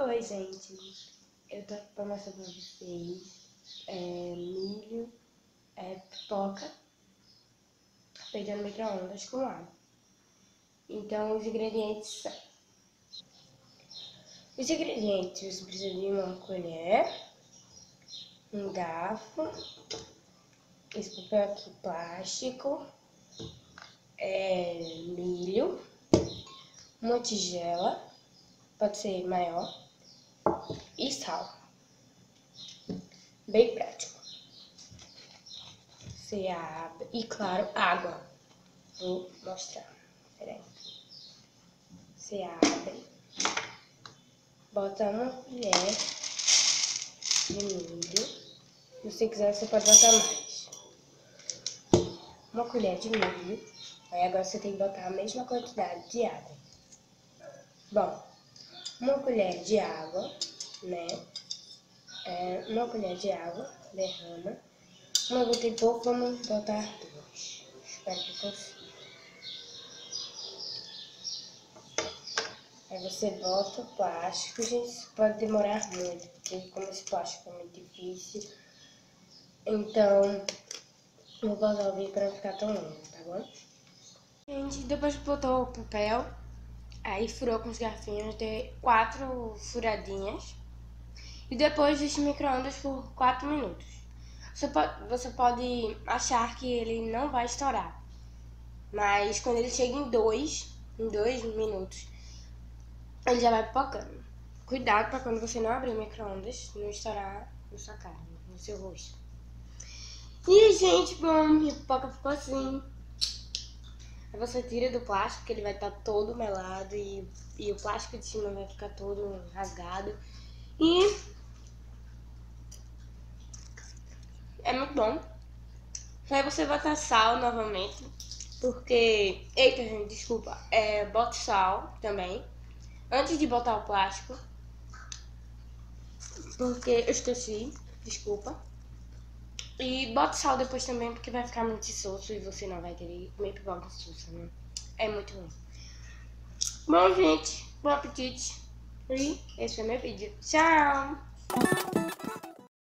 Oi, gente. Eu tô aqui pra mostrar pra vocês milho, pipoca, feita no micro-ondas com água. Então, os ingredientes são... Os ingredientes, você precisa de uma colher, um garfo, esse papel aqui plástico, milho, uma tigela, pode ser maior, e sal. Bem prático. Você abre, e claro, água. Vou mostrar. Peraí. Você abre, bota uma colher de milho. Se você quiser, você pode botar mais. Uma colher de milho. Aí agora você tem que botar a mesma quantidade de água. Bom, uma colher de água, né? Uma colher de água, derrama. Como eu botei pouco, vamos botar duas. Espero que consiga. Aí você bota o plástico, gente, isso pode demorar muito, porque como esse plástico é muito difícil, então vou botar o vídeo para não ficar tão longo, tá bom? Gente, depois que botou o papel, aí furou com os garfinhos, deu 4 furadinhas, e depois deixa o micro-ondas por 4 minutos. Você pode achar que ele não vai estourar, mas quando ele chega em 2 minutos, ele já vai pipocando. Cuidado para quando você não abrir o micro-ondas, não estourar na sua cara, no seu rosto. E, gente, bom, minha pipoca ficou assim. Aí você tira do plástico, que ele vai estar todo melado e o plástico de cima vai ficar todo rasgado. E é muito bom. Aí você bota sal novamente, porque... Eita, gente, desculpa. Bota sal também, antes de botar o plástico, porque eu esqueci, desculpa. E bota sal depois também, porque vai ficar muito insosso e você não vai querer comer pipoca insossa, né? É muito ruim. Bom, gente, bom apetite. E esse foi meu vídeo. Tchau!